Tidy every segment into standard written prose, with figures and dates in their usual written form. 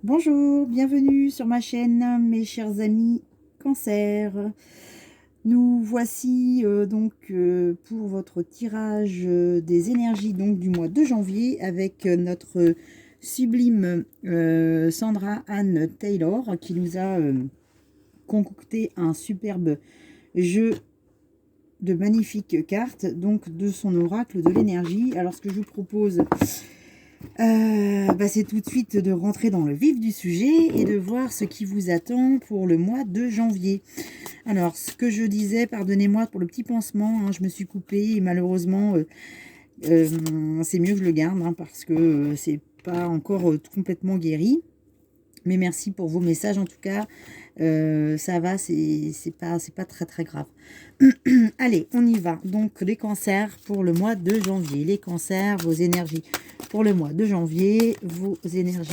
Bonjour, bienvenue sur ma chaîne, mes chers amis Cancer. Nous voici pour votre tirage des énergies donc du mois de janvier avec notre sublime Sandra Anne Taylor qui nous a concocté un superbe jeu de magnifiques cartes donc de son oracle de l'énergie. Alors ce que je vous propose, c'est tout de suite de rentrer dans le vif du sujet et de voir ce qui vous attend pour le mois de janvier. Alors, ce que je disais, pardonnez-moi pour le petit pansement, hein, je me suis coupée et malheureusement, c'est mieux que je le garde parce que c'est pas encore complètement guéri. Mais merci pour vos messages en tout cas. Ça va, c'est pas très très grave. Allez, on y va. Donc les cancers pour le mois de janvier. Les cancers, vos énergies pour le mois de janvier. Vos énergies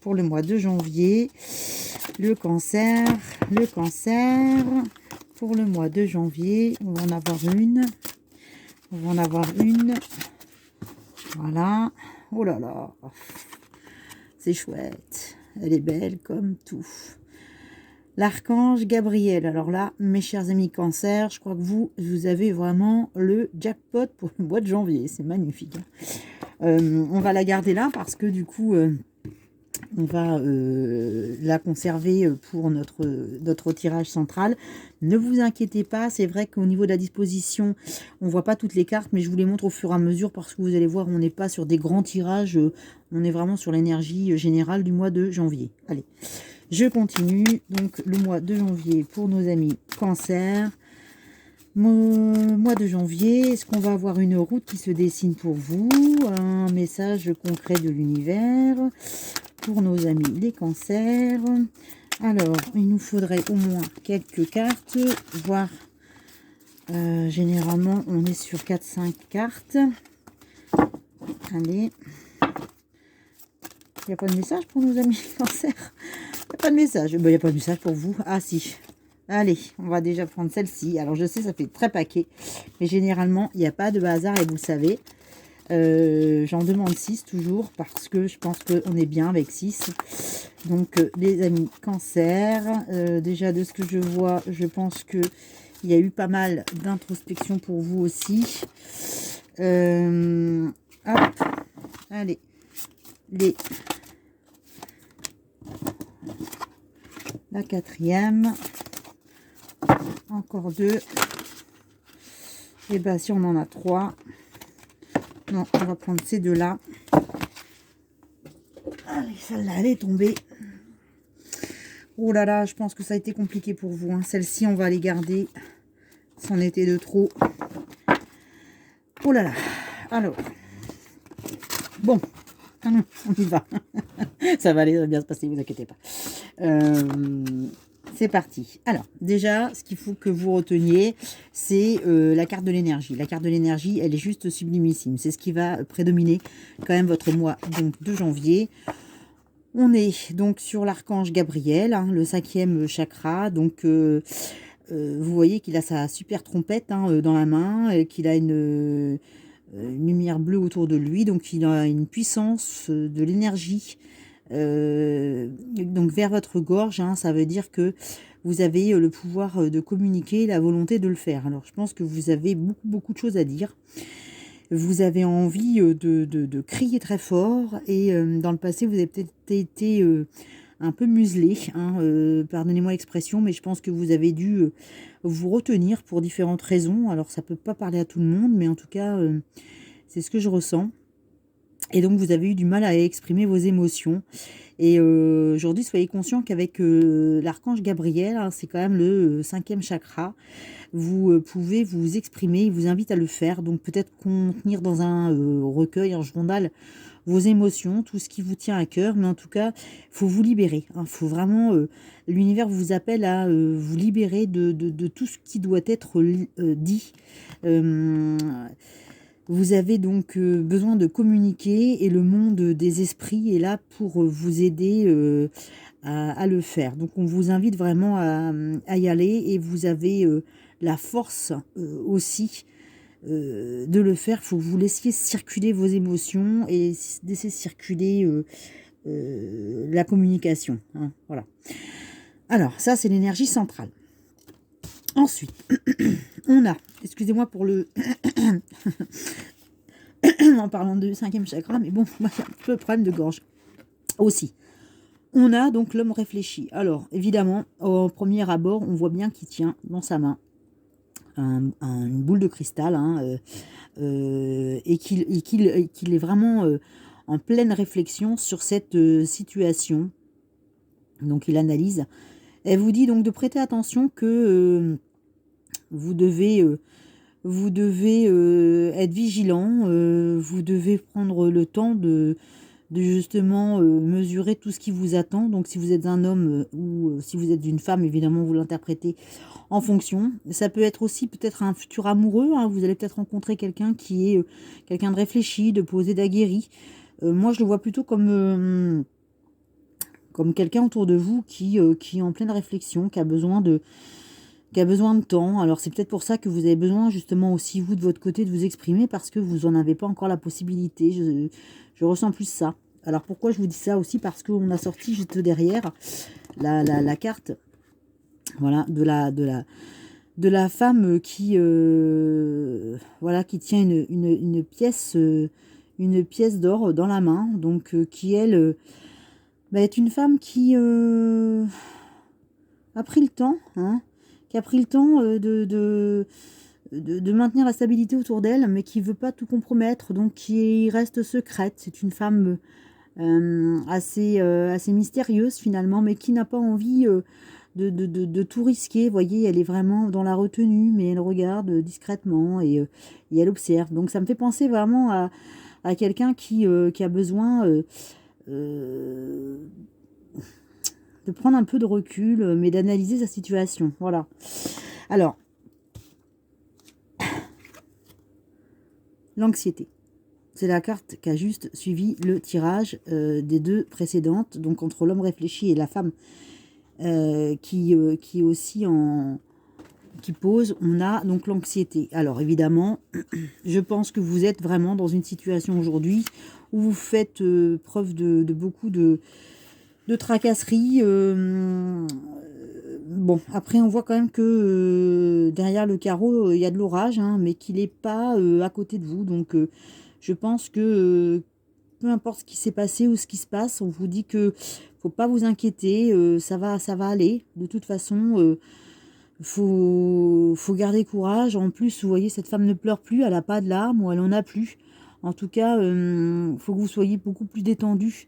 pour le mois de janvier. Le cancer pour le mois de janvier. On va en avoir une. Voilà. Oh là là. C'est chouette. Elle est belle comme tout. L'archange Gabriel. Alors là, mes chers amis Cancer, je crois que vous avez vraiment le jackpot pour le mois de janvier. C'est magnifique. On va la garder là parce que du coup, on va la conserver pour notre tirage central. Ne vous inquiétez pas, c'est vrai qu'au niveau de la disposition, on ne voit pas toutes les cartes, mais je vous les montre au fur et à mesure parce que vous allez voir, on n'est pas sur des grands tirages, on est vraiment sur l'énergie générale du mois de janvier. Allez, je continue. Donc, le mois de janvier pour nos amis Cancer. Mois de janvier, est-ce qu'on va avoir une route qui se dessine pour vous? Un message concret de l'univers pour nos amis les cancers. Alors, il nous faudrait au moins quelques cartes, voire généralement on est sur 4-5 cartes. Allez. Il n'y a pas de message pour nos amis les cancers? Il n'y a pas de message. Il n'y a pas de message pour vous. Ah si. Allez, on va déjà prendre celle-ci. Alors je sais, ça fait très paquet, mais généralement, il n'y a pas de hasard et vous le savez. J'en demande 6 toujours parce que je pense qu'on est bien avec 6. Donc les amis Cancer, déjà de ce que je vois, je pense que il y a eu pas mal d'introspection pour vous aussi. Hop, allez, la quatrième, encore 2. Et bien si on en a 3. Non, on va prendre ces deux-là. Allez, celle-là, elle est tombée. Oh là là, je pense que ça a été compliqué pour vous. Hein. Celle-ci, on va les garder. C'en était de trop. Oh là là. Alors. Bon. On y va. Ça va aller bien se passer, ne vous inquiétez pas. C'est parti. Alors, déjà, ce qu'il faut que vous reteniez, c'est la carte de l'énergie. La carte de l'énergie, elle est juste sublimissime. C'est ce qui va prédominer quand même votre mois donc, de janvier. On est donc sur l'archange Gabriel, hein, le 5e chakra. Donc, vous voyez qu'il a sa super trompette dans la main, qu'il a une lumière bleue autour de lui. Donc, il a une puissance de l'énergie donc vers votre gorge, hein, ça veut dire que vous avez le pouvoir de communiquer, la volonté de le faire. Alors je pense que vous avez beaucoup de choses à dire. Vous avez envie de crier très fort et dans le passé vous avez peut-être été un peu muselé, hein, pardonnez-moi l'expression, mais je pense que vous avez dû vous retenir pour différentes raisons. Alors ça peut pas parler à tout le monde, mais en tout cas c'est ce que je ressens. Et donc, vous avez eu du mal à exprimer vos émotions. Et aujourd'hui, soyez conscient qu'avec l'archange Gabriel, hein, c'est quand même le 5e chakra, vous pouvez vous exprimer, il vous invite à le faire. Donc, peut-être contenir dans un recueil, un journal, vos émotions, tout ce qui vous tient à cœur. Mais en tout cas, il faut vous libérer. Il faut vraiment, l'univers vous appelle à vous libérer de tout ce qui doit être dit. Vous avez donc besoin de communiquer et le monde des esprits est là pour vous aider à le faire. Donc on vous invite vraiment à y aller et vous avez la force aussi de le faire. Il faut que vous laissiez circuler vos émotions et laisser circuler la communication. Hein, voilà. Alors, ça, c'est l'énergie centrale. Ensuite, on a, excusez-moi pour le... en parlant de 5e chakra, mais bon, moi, j'ai un peu de problème de gorge aussi. On a donc l'homme réfléchi. Alors, évidemment, au premier abord, on voit bien qu'il tient dans sa main une boule de cristal, hein, et qu'il est vraiment en pleine réflexion sur cette situation. Donc, il analyse. Elle vous dit donc de prêter attention que vous devez être vigilant, vous devez prendre le temps de justement mesurer tout ce qui vous attend. Donc si vous êtes un homme ou si vous êtes une femme, évidemment vous l'interprétez en fonction. Ça peut être aussi peut-être un futur amoureux, hein. Vous allez peut-être rencontrer quelqu'un qui est quelqu'un de réfléchi, de posé, d'aguerri. Moi je le vois plutôt comme quelqu'un autour de vous qui est en pleine réflexion, qui a besoin de temps. Alors c'est peut-être pour ça que vous avez besoin justement aussi vous de votre côté de vous exprimer, parce que vous n'en avez pas encore la possibilité. Je ressens plus ça. Alors pourquoi je vous dis ça aussi? Parce qu'on a sorti juste derrière la carte, voilà, de la femme qui voilà, qui tient une pièce d'or dans la main, donc qui elle est une femme qui a pris le temps, hein, qui a pris le temps de maintenir la stabilité autour d'elle, mais qui veut pas tout compromettre, donc qui reste secrète. C'est une femme assez mystérieuse finalement, mais qui n'a pas envie de tout risquer. Vous voyez, elle est vraiment dans la retenue, mais elle regarde discrètement et elle observe. Donc ça me fait penser vraiment à quelqu'un qui a besoin de prendre un peu de recul, mais d'analyser sa situation. Voilà. Alors, l'anxiété. C'est la carte qui a juste suivi le tirage des deux précédentes, donc entre l'homme réfléchi et la femme qui est aussi qui pose. On a donc l'anxiété. Alors évidemment, je pense que vous êtes vraiment dans une situation aujourd'hui où vous faites preuve de beaucoup de tracasseries. Bon, après on voit quand même que derrière le carreau il y a de l'orage, hein, mais qu'il n'est pas à côté de vous. Donc je pense que peu importe ce qui s'est passé ou ce qui se passe, on vous dit que faut pas vous inquiéter, ça va aller. De toute façon, faut garder courage. En plus, vous voyez, cette femme ne pleure plus, elle n'a pas de larmes ou elle en a plus. En tout cas, faut que vous soyez beaucoup plus détendu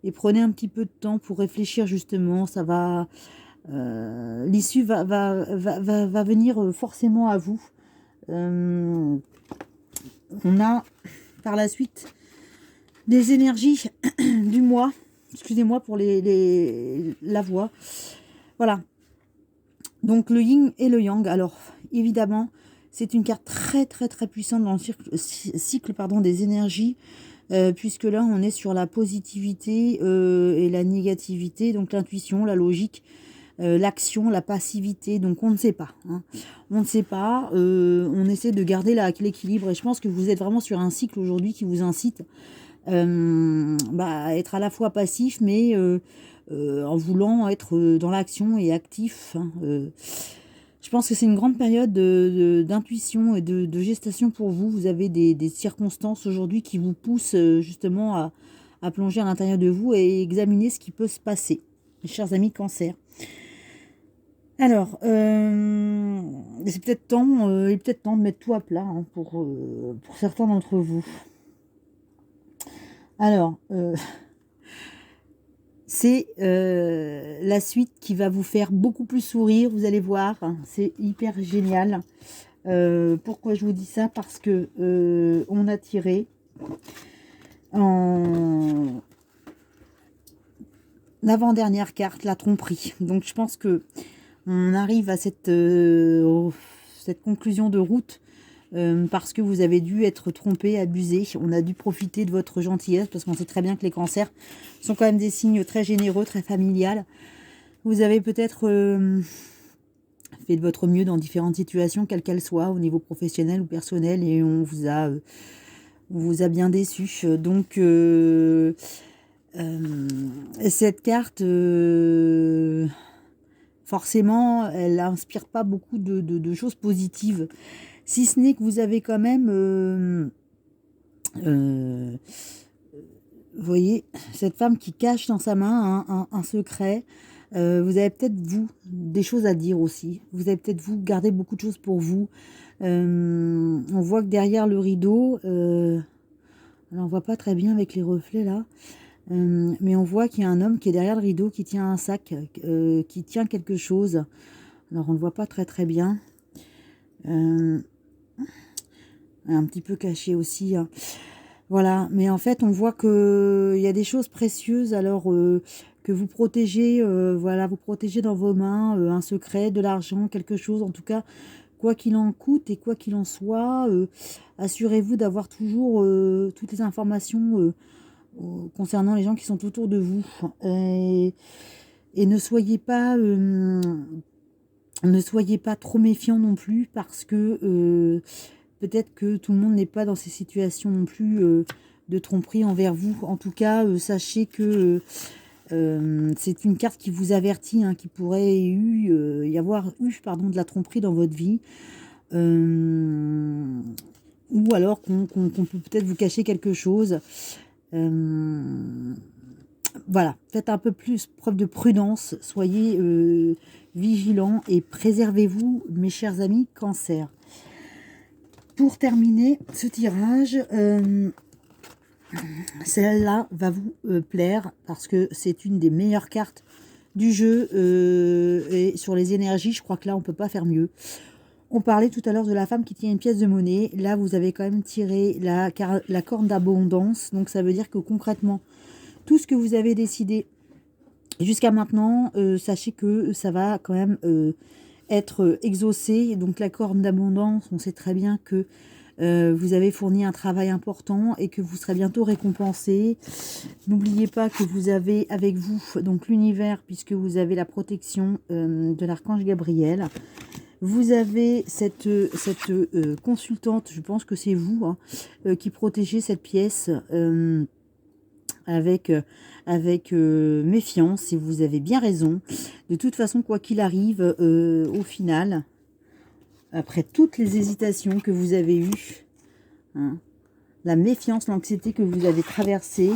et prenez un petit peu de temps pour réfléchir justement. Ça va, l'issue va venir forcément à vous. On a par la suite des énergies du mois. Excusez-moi pour la voix. Voilà. Donc le yin et le yang. Alors évidemment, c'est une carte très très très puissante dans le cycle des énergies, puisque là on est sur la positivité et la négativité, donc l'intuition, la logique, l'action, la passivité. Donc on ne sait pas, hein. On ne sait pas, on essaie de garder l'équilibre, et je pense que vous êtes vraiment sur un cycle aujourd'hui qui vous incite à être à la fois passif, mais en voulant être dans l'action et actif, hein. Je pense que c'est une grande période d'intuition et de gestation pour vous. Vous avez des circonstances aujourd'hui qui vous poussent justement à plonger à l'intérieur de vous et examiner ce qui peut se passer, mes chers amis Cancer. Alors, c'est peut-être temps, de mettre tout à plat, hein, pour certains d'entre vous. Alors, c'est la suite qui va vous faire beaucoup plus sourire, vous allez voir, c'est hyper génial. Pourquoi je vous dis ça? Parce que on a tiré en avant-dernière carte la tromperie. Donc je pense que on arrive à cette conclusion de route parce que vous avez dû être trompé, abusé. On a dû profiter de votre gentillesse, parce qu'on sait très bien que les cancers sont quand même des signes très généreux, très familiales. Vous avez peut-être fait de votre mieux dans différentes situations, quelles qu'elles soient, au niveau professionnel ou personnel, et on vous a bien déçu. Donc Cette carte, forcément, elle n'inspire pas beaucoup de choses positives. Si ce n'est que vous avez quand même, vous voyez, cette femme qui cache dans sa main un secret. Vous avez peut-être, vous, des choses à dire aussi. Vous avez peut-être, vous, gardé beaucoup de choses pour vous. On voit que derrière le rideau, alors on voit pas très bien avec les reflets là, mais on voit qu'il y a un homme qui est derrière le rideau, qui tient un sac, qui tient quelque chose. Alors on le voit pas très bien. Un petit peu caché aussi, hein. Voilà, mais en fait, on voit que il y a des choses précieuses, alors que vous protégez, voilà, vous protégez dans vos mains un secret, de l'argent, quelque chose, en tout cas, quoi qu'il en coûte et quoi qu'il en soit, assurez-vous d'avoir toujours toutes les informations concernant les gens qui sont autour de vous. Et ne soyez pas trop méfiants non plus, parce que peut-être que tout le monde n'est pas dans ces situations non plus de tromperie envers vous. En tout cas, sachez que c'est une carte qui vous avertit, hein, qu'il pourrait y avoir de la tromperie dans votre vie. Ou alors qu'on peut peut-être vous cacher quelque chose. Voilà, faites un peu plus preuve de prudence, soyez vigilants et préservez-vous, mes chers amis Cancer. Pour terminer ce tirage, celle-là va vous plaire parce que c'est une des meilleures cartes du jeu et sur les énergies, je crois que là on peut pas faire mieux. On parlait tout à l'heure de la femme qui tient une pièce de monnaie. Là, vous avez quand même tiré la corne d'abondance. Donc, ça veut dire que concrètement, tout ce que vous avez décidé jusqu'à maintenant, sachez que ça va quand même être exaucé. Donc, la corne d'abondance, on sait très bien que vous avez fourni un travail important et que vous serez bientôt récompensé. N'oubliez pas que vous avez avec vous donc l'univers, puisque vous avez la protection de l'archange Gabriel. Vous avez cette consultante, je pense que c'est vous, hein, qui protégez cette pièce avec méfiance, et vous avez bien raison. De toute façon, quoi qu'il arrive, au final, après toutes les hésitations que vous avez eues, hein, la méfiance, l'anxiété que vous avez traversée,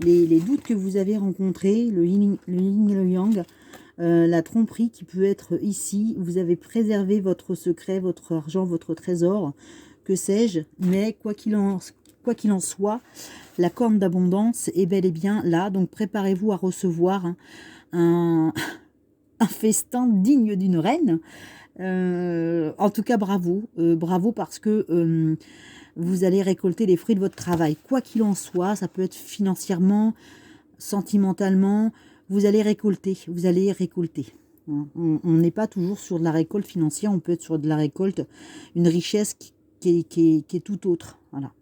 les doutes que vous avez rencontrés, le yin et le yang, la tromperie qui peut être ici, vous avez préservé votre secret, votre argent, votre trésor, que sais-je, mais quoi qu'il en soit, la corne d'abondance est bel et bien là, donc préparez-vous à recevoir un festin digne d'une reine. En tout cas, bravo, bravo parce que vous allez récolter les fruits de votre travail, quoi qu'il en soit. Ça peut être financièrement, sentimentalement, vous allez récolter, vous allez récolter. On n'est pas toujours sur de la récolte financière, on peut être sur de la récolte, une richesse qui est tout autre. Voilà.